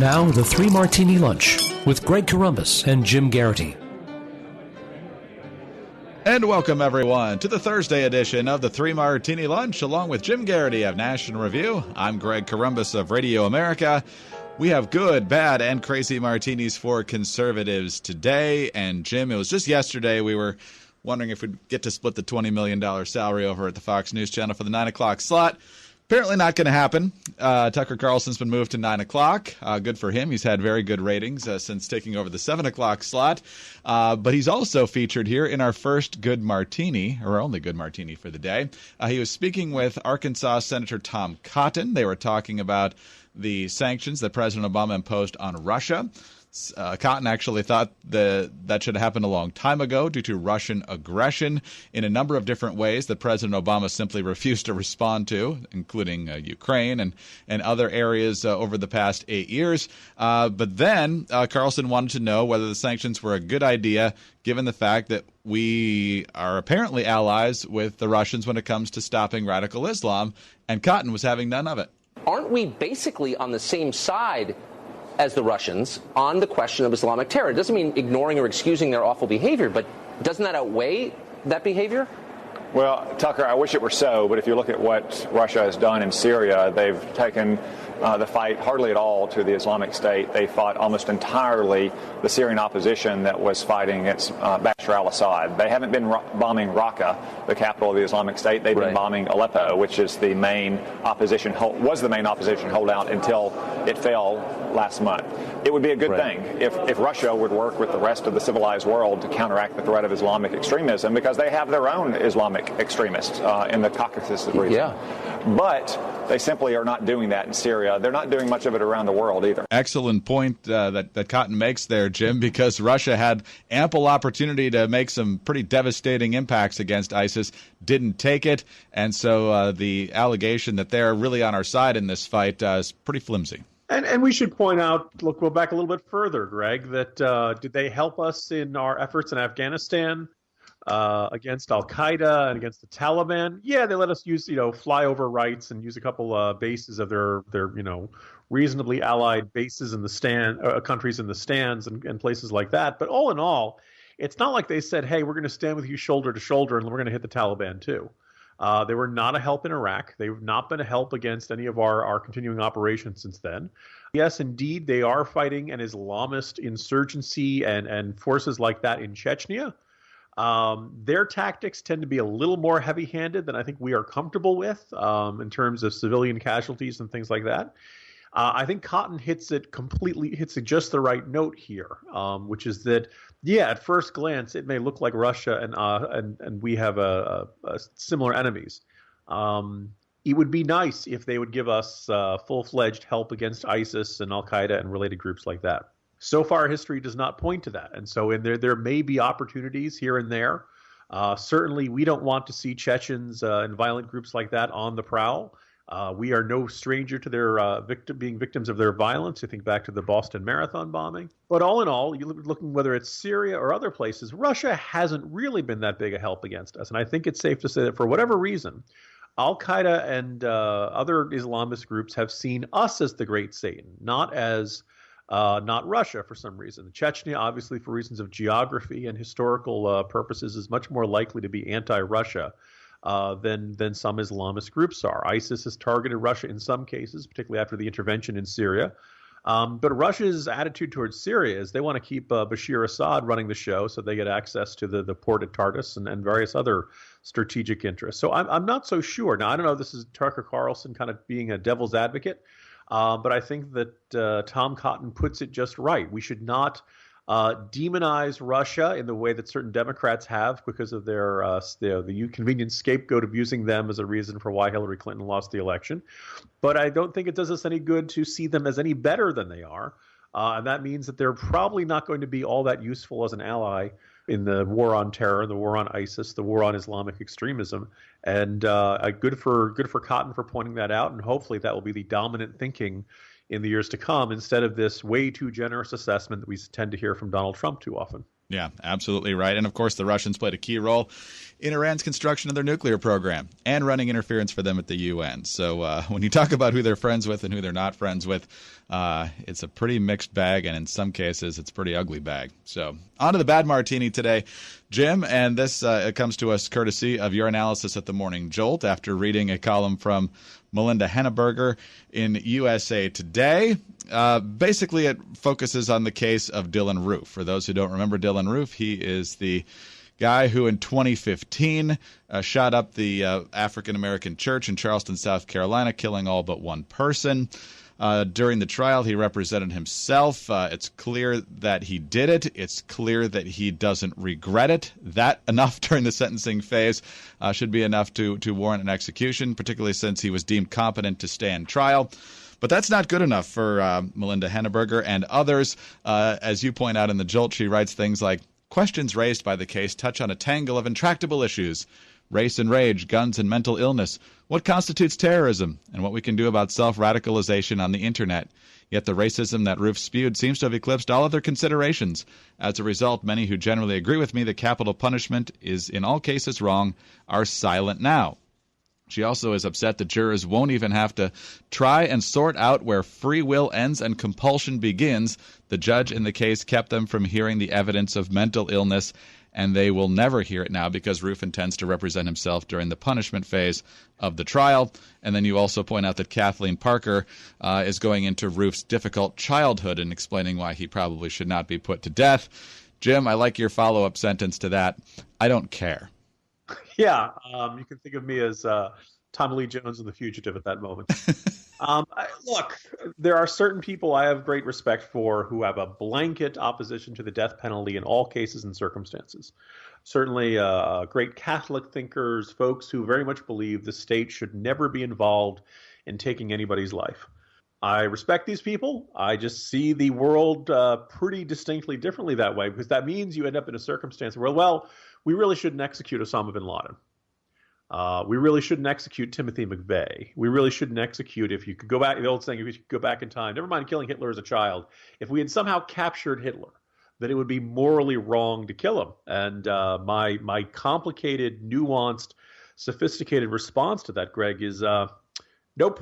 Now, the Three Martini Lunch with Greg Corombos and Jim Garrity. And welcome, everyone, to the Thursday edition of the Three Martini Lunch, along with Jim Garrity of National Review. I'm Greg Corombos of Radio America. We have good, bad, and crazy martinis for conservatives today. And, Jim, it was just yesterday we were wondering if we'd get to split the $20 million salary over at the Fox News Channel for the 9 o'clock slot. Apparently not going to happen. Tucker Carlson's been moved to 9 o'clock. Good for him. He's had very good ratings since taking over the 7 o'clock slot. But he's also featured here in our first Good Martini, or only Good Martini for the day. He was speaking with Arkansas Senator Tom Cotton. They were talking about the sanctions that President Obama imposed on Russia. Cotton actually thought that should have happened a long time ago due to Russian aggression in a number of different ways that President Obama simply refused to respond to, including Ukraine and other areas over the past 8 years. But then Carlson wanted to know whether the sanctions were a good idea, given the fact that we are apparently allies with the Russians when it comes to stopping radical Islam, and Cotton was having none of it. Aren't we basically on the same side as the Russians on the question of Islamic terror? It doesn't mean ignoring or excusing their awful behavior, but doesn't that outweigh that behavior? Well, Tucker, I wish it were so, but if you look at what Russia has done in Syria, they've taken the fight hardly at all to the Islamic State. They fought almost entirely the Syrian opposition that was fighting against Bashar al-Assad. They haven't been bombing Raqqa, the capital of the Islamic State. They've been bombing Aleppo, which is the main opposition holdout until it fell last month. It would be a good thing if Russia would work with the rest of the civilized world to counteract the threat of Islamic extremism, because they have their own Islamic extremists in the Caucasus region. Yeah. But they simply are not doing that in Syria. They're not doing much of it around the world either. Excellent point that Cotton makes there, Jim, because Russia had ample opportunity to make some pretty devastating impacts against ISIS, didn't take it, and so the allegation that they're really on our side in this fight is pretty flimsy. And we should point out, go back a little bit further, Greg, that did they help us in our efforts in Afghanistan against Al-Qaeda and against the Taliban? Yeah, they let us use, flyover rights and use a couple bases of their reasonably allied bases in the countries in the stands and places like that. But all in all, it's not like they said, hey, we're going to stand with you shoulder to shoulder and we're going to hit the Taliban too. They were not a help in Iraq. They've not been a help against any of our continuing operations since then. Yes, indeed, they are fighting an Islamist insurgency and forces like that in Chechnya. Their tactics tend to be a little more heavy-handed than I think we are comfortable with in terms of civilian casualties and things like that. I think Cotton hits it just the right note here, which is that, yeah, at first glance, it may look like Russia and we have a similar enemies. It would be nice if they would give us full-fledged help against ISIS and Al-Qaeda and related groups like that. So far, history does not point to that. And so there may be opportunities here and there. Certainly, we don't want to see Chechens and violent groups like that on the prowl. We are no stranger to their being victims of their violence. You think back to the Boston Marathon bombing. But all in all, you're looking whether it's Syria or other places, Russia hasn't really been that big a help against us. And I think it's safe to say that for whatever reason, Al-Qaeda and other Islamist groups have seen us as the great Satan, not Russia for some reason. Chechnya, obviously, for reasons of geography and historical purposes, is much more likely to be anti-Russia than some Islamist groups are. ISIS has targeted Russia in some cases, particularly after the intervention in Syria. But Russia's attitude towards Syria is they want to keep Bashar Assad running the show so they get access to the port at Tartus and various other strategic interests. So I'm not so sure. Now, I don't know if this is Tucker Carlson kind of being a devil's advocate, but I think that Tom Cotton puts it just right. We should not demonize Russia in the way that certain Democrats have because of their the convenient scapegoat of using them as a reason for why Hillary Clinton lost the election. But I don't think it does us any good to see them as any better than they are. And that means that they're probably not going to be all that useful as an ally in the war on terror, the war on ISIS, the war on Islamic extremism. And good for Cotton for pointing that out. And hopefully that will be the dominant thinking in the years to come, instead of this way too generous assessment that we tend to hear from Donald Trump too often. Yeah, absolutely right. And of course, the Russians played a key role in Iran's construction of their nuclear program and running interference for them at the UN. So when you talk about who they're friends with and who they're not friends with, it's a pretty mixed bag, and in some cases, it's a pretty ugly bag. So on to the bad martini today, Jim, and this it comes to us courtesy of your analysis at the Morning Jolt after reading a column from Melinda Henneberger in USA Today. Basically, it focuses on the case of Dylann Roof. For those who don't remember Dylann Roof, he is the guy who in 2015 shot up the African-American church in Charleston, South Carolina, killing all but one person. During the trial, he represented himself. It's clear that he did it. It's clear that he doesn't regret it. That enough during the sentencing phase should be enough to warrant an execution, particularly since he was deemed competent to stand trial. But that's not good enough for Melinda Henneberger and others. As you point out in the Jolt, she writes things like, questions raised by the case touch on a tangle of intractable issues: race and rage, guns and mental illness, what constitutes terrorism, and what we can do about self-radicalization on the internet. Yet the racism that Roof spewed seems to have eclipsed all other considerations. As a result, many who generally agree with me that capital punishment is in all cases wrong are silent now. She also is upset that jurors won't even have to try and sort out where free will ends and compulsion begins. The judge in the case kept them from hearing the evidence of mental illness, and they will never hear it now because Roof intends to represent himself during the punishment phase of the trial. And then you also point out that Kathleen Parker is going into Roof's difficult childhood and explaining why he probably should not be put to death. Jim, I like your follow-up sentence to that. I don't care. Yeah, you can think of me as Tommy Lee Jones in The Fugitive at that moment. Look, there are certain people I have great respect for who have a blanket opposition to the death penalty in all cases and circumstances. Certainly great Catholic thinkers, folks who very much believe the state should never be involved in taking anybody's life. I respect these people. I just see the world pretty distinctly differently that way, because that means you end up in a circumstance where, well, we really shouldn't execute Osama bin Laden. We really shouldn't execute Timothy McVeigh. We really shouldn't execute, if you could go back, the old saying, if you could go back in time, never mind killing Hitler as a child, if we had somehow captured Hitler, that it would be morally wrong to kill him. And my complicated, nuanced, sophisticated response to that, Greg, is nope.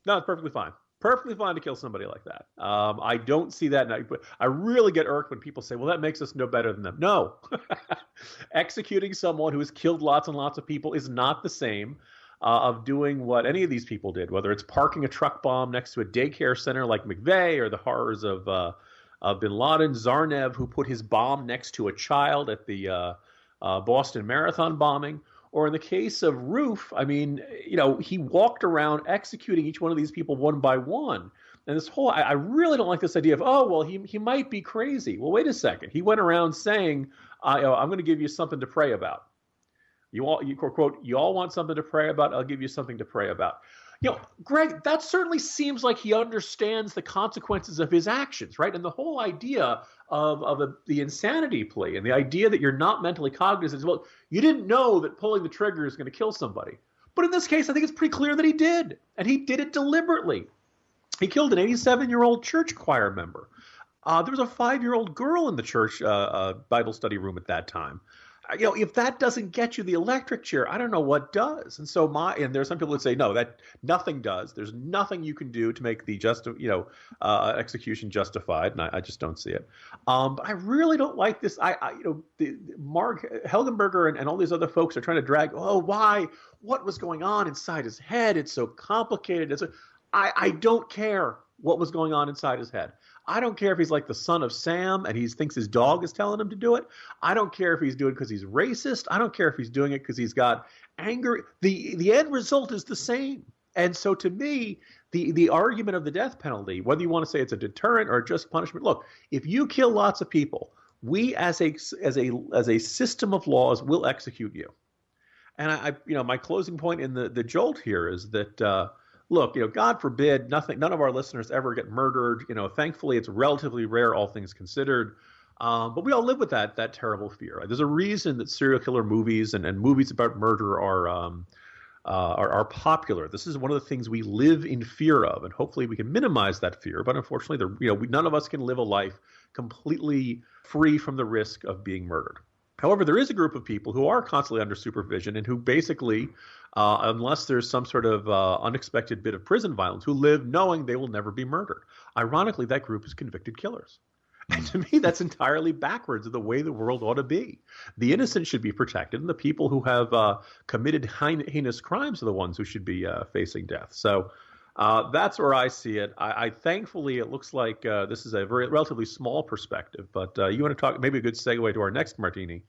No, it's perfectly fine. Perfectly fine to kill somebody like that. I don't see that. But I really get irked when people say, well, that makes us no better than them. No. Executing someone who has killed lots and lots of people is not the same of doing what any of these people did, whether it's parking a truck bomb next to a daycare center like McVeigh, or the horrors of bin Laden, Zarnev, who put his bomb next to a child at the Boston Marathon bombing. Or in the case of Roof, I mean, you know, he walked around executing each one of these people one by one. And this whole, I really don't like this idea of, oh, well, he might be crazy. Well, wait a second. He went around saying, I'm going to give you something to pray about. You quote, you all want something to pray about? I'll give you something to pray about. You know, Greg, that certainly seems like he understands the consequences of his actions, right? And the whole idea of the insanity plea and the idea that you're not mentally cognizant is, well, you didn't know that pulling the trigger is going to kill somebody. But in this case, I think it's pretty clear that he did. And he did it deliberately. He killed an 87-year-old church choir member. There was a 5-year-old girl in the church Bible study room at that time. You know, if that doesn't get you the electric chair, I don't know what does. And so and there's some people that say, no, that nothing does. There's nothing you can do to make the execution justified, and I just don't see it. But I really don't like this. Mark Helgenberger and all these other folks are trying to drag. Oh, why? What was going on inside his head? It's so complicated. I don't care what was going on inside his head. I don't care if he's like the son of Sam and he thinks his dog is telling him to do it. I don't care if he's doing it because he's racist. I don't care if he's doing it because he's got anger. The end result is the same. And so to me, the argument of the death penalty, whether you want to say it's a deterrent or just punishment, look, if you kill lots of people, we as a system of laws will execute you. And my closing point in the jolt here is that look, God forbid none of our listeners ever get murdered. Thankfully, it's relatively rare, all things considered. But we all live with that terrible fear. There's a reason that serial killer movies and movies about murder are popular. This is one of the things we live in fear of, and hopefully we can minimize that fear. But unfortunately, none of us can live a life completely free from the risk of being murdered. However, there is a group of people who are constantly under supervision and who basically, unless there's some sort of unexpected bit of prison violence, who live knowing they will never be murdered. Ironically, that group is convicted killers. And to me, that's entirely backwards of the way the world ought to be. The innocent should be protected, and the people who have committed heinous crimes are the ones who should be facing death. So that's where I see it. I thankfully, it looks like this is a relatively small perspective, but you want to talk, maybe a good segue to our next Martini.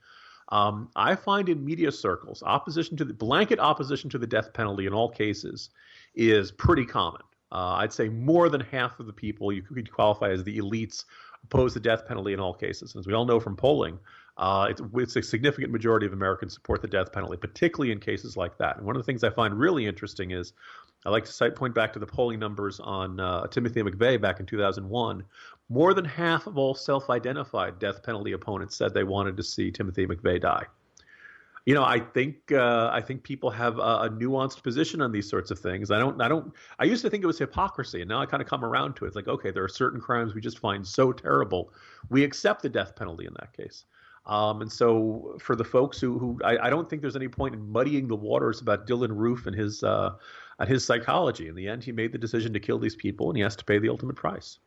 I find in media circles, blanket opposition to the death penalty in all cases is pretty common. I'd say more than half of the people you could qualify as the elites oppose the death penalty in all cases. As we all know from polling, it's a significant majority of Americans support the death penalty, particularly in cases like that. And one of the things I find really interesting is I like to point back to the polling numbers on Timothy McVeigh back in 2001. More than half of all self-identified death penalty opponents said they wanted to see Timothy McVeigh die. I think people have a nuanced position on these sorts of things. I used to think it was hypocrisy, and now I kind of come around to it. It's like, okay, there are certain crimes we just find so terrible, we accept the death penalty in that case. And so for the folks who I don't think there's any point in muddying the waters about Dylann Roof and his psychology. In the end, he made the decision to kill these people, and he has to pay the ultimate price.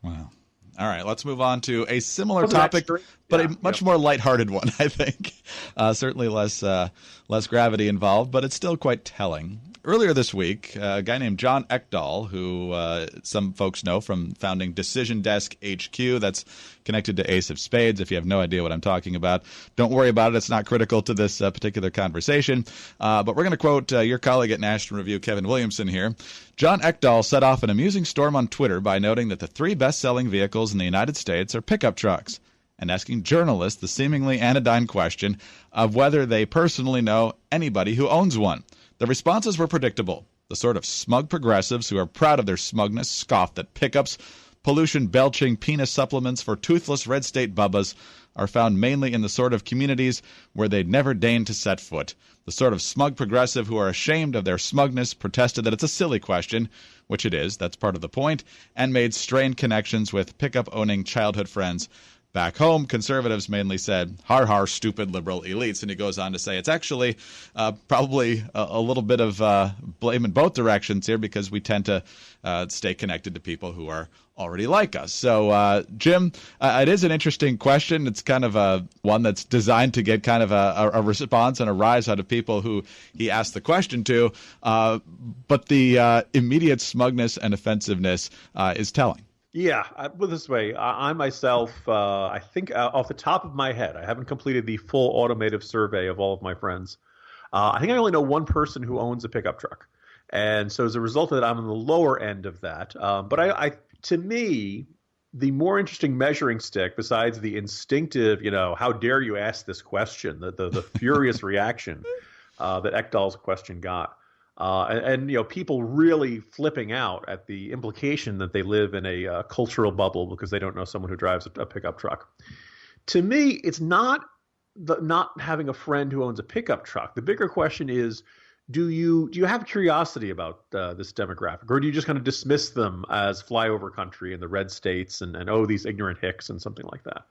Wow. All right, let's move on to a similar topic, but a much more lighthearted one, I think. Certainly less gravity involved, but it's still quite telling. Earlier this week, a guy named John Ekdahl, who some folks know from founding Decision Desk HQ, that's connected to Ace of Spades. If you have no idea what I'm talking about, don't worry about it. It's not critical to this particular conversation. But we're going to quote your colleague at National Review, Kevin Williamson, here. John Ekdahl set off an amusing storm on Twitter by noting that the three best-selling vehicles in the United States are pickup trucks, and asking journalists the seemingly anodyne question of whether they personally know anybody who owns one. The responses were predictable. The sort of smug progressives who are proud of their smugness scoff that pickups, pollution-belching penis supplements for toothless red state bubbas are found mainly in the sort of communities where they'd never deign to set foot. The sort of smug progressive who are ashamed of their smugness protested that it's a silly question, which it is, that's part of the point, and made strained connections with pickup-owning childhood friends. Back home, conservatives mainly said, har har, stupid liberal elites. And he goes on to say it's actually probably a little bit of blame in both directions here because we tend to stay connected to people who are already like us. So, Jim, it is an interesting question. It's kind of one that's designed to get kind of a response and a rise out of people who he asked the question to. But the immediate smugness and offensiveness is telling. Yeah, put it this way, I myself, I think off the top of my head, I haven't completed the full automated survey of all of my friends. I think I only know one person who owns a pickup truck. And so as a result of that, I'm on the lower end of that. But to me, the more interesting measuring stick, besides the instinctive, how dare you ask this question, the furious reaction that Ekdahl's question got. And people really flipping out at the implication that they live in a cultural bubble because they don't know someone who drives a pickup truck. To me, it's not having a friend who owns a pickup truck. The bigger question is, do you have curiosity about this demographic, or do you just kind of dismiss them as flyover country in the red states and these ignorant hicks and something like that?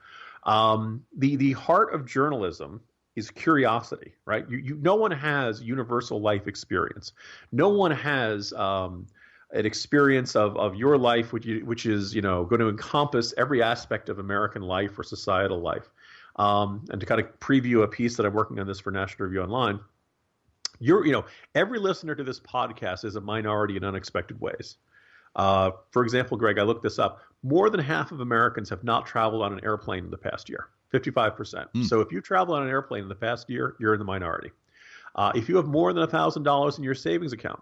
The heart of journalism is curiosity, right? No one has universal life experience. No one has an experience of your life, which is going to encompass every aspect of American life or societal life. And to kind of preview a piece that I'm working on this for National Review Online, every listener to this podcast is a minority in unexpected ways. For example, Greg, I looked this up. More than half of Americans have not traveled on an airplane in the past year. 55%. So if you travel on an airplane in the past year, you're in the minority. If you have more than $1,000 in your savings account,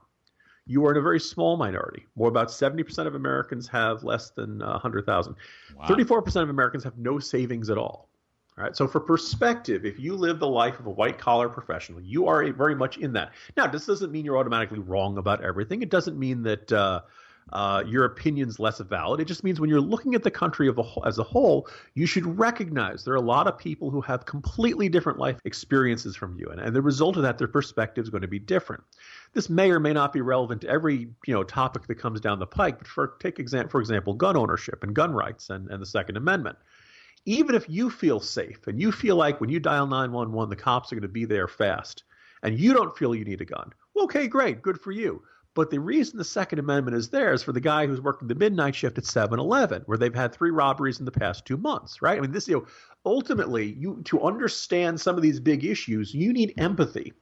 you are in a very small minority. About 70% of Americans have less than $100,000. Wow. 34% of Americans have no savings at all. All right. So for perspective, if you live the life of a white-collar professional, you are very much in that. Now, this doesn't mean you're automatically wrong about everything. It doesn't mean that your opinion's less valid. It just means when you're looking at the country as a whole, you should recognize there are a lot of people who have completely different life experiences from you. And the result of that, their perspective is going to be different. This may or may not be relevant to every topic that comes down the pike. But for example, gun ownership and gun rights and the Second Amendment. Even if you feel safe and you feel like when you dial 911, the cops are going to be there fast, and you don't feel you need a gun, well, okay, great, good for you. But the reason the Second Amendment is there is for the guy who's working the midnight shift at 7-Eleven, where they've had 3 robberies in the past 2 months, right? I mean, this, ultimately, to understand some of these big issues, you need empathy.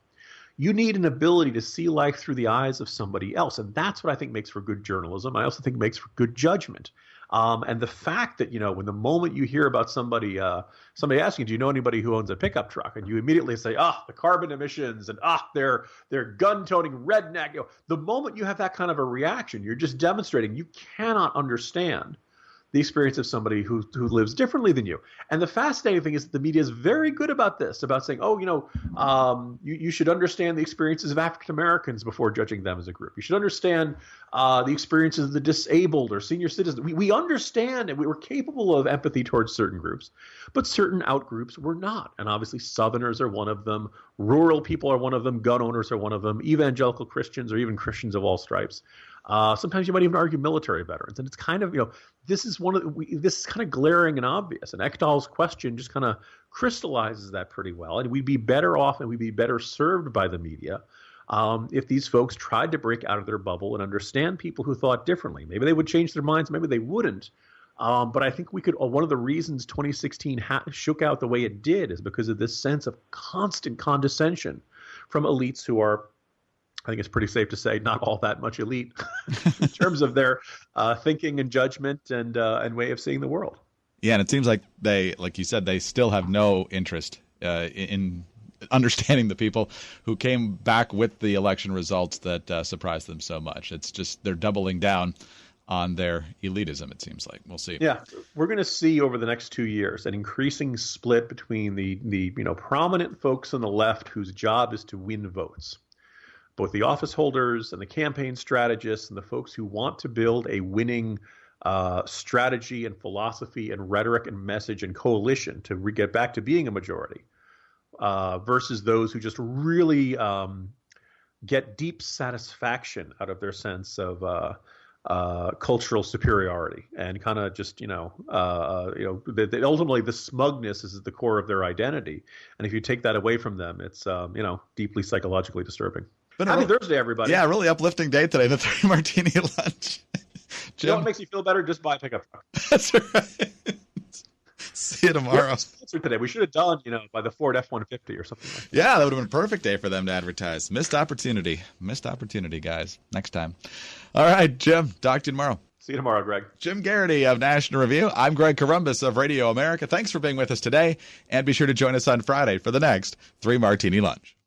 You need an ability to see life through the eyes of somebody else. And that's what I think makes for good journalism. I also think makes for good judgment. And the fact that, when the moment you hear about somebody asking, do you know anybody who owns a pickup truck? And you immediately say, the carbon emissions and they're gun-toting redneck. The moment you have that kind of a reaction, you're just demonstrating you cannot understand the experience of somebody who lives differently than you. And the fascinating thing is that the media is very good about this, about saying, you should understand the experiences of African Americans before judging them as a group. You should understand the experiences of the disabled or senior citizens. We understand and we were capable of empathy towards certain groups, but certain outgroups were not. And obviously Southerners are one of them. Rural people are one of them. Gun owners are one of them. Evangelical Christians or even Christians of all stripes. Sometimes you might even argue military veterans. And it's kind of, this is this is kind of glaring and obvious. And Ekdal's question just kind of crystallizes that pretty well. And we'd be better off and we'd be better served by the media if these folks tried to break out of their bubble and understand people who thought differently. Maybe they would change their minds. Maybe they wouldn't. But I think we could. One of the reasons 2016 shook out the way it did is because of this sense of constant condescension from elites who are, I think it's pretty safe to say, not all that much elite in terms of their thinking and judgment and way of seeing the world. Yeah, and it seems like like you said, they still have no interest in understanding the people who came back with the election results that surprised them so much. It's just they're doubling down on their elitism, it seems like. We'll see. Yeah, we're going to see over the next 2 years an increasing split between the prominent folks on the left whose job is to win votes. Both the office holders and the campaign strategists and the folks who want to build a winning strategy and philosophy and rhetoric and message and coalition to get back to being a majority versus those who just really get deep satisfaction out of their sense of cultural superiority and kind of just, ultimately the smugness is at the core of their identity. And if you take that away from them, it's, deeply psychologically disturbing. Happy Thursday, everybody. Yeah, really uplifting day today, the 3 Martini lunch. Jim? You know what makes you feel better? Just buy a pickup truck. That's right. See you tomorrow. Today. We should have done, by the Ford F-150 or something like that. Yeah, that would have been a perfect day for them to advertise. Missed opportunity, guys. Next time. All right, Jim, talk to you tomorrow. See you tomorrow, Greg. Jim Garrity of National Review. I'm Greg Corombos of Radio America. Thanks for being with us today, and be sure to join us on Friday for the next 3 Martini Lunch.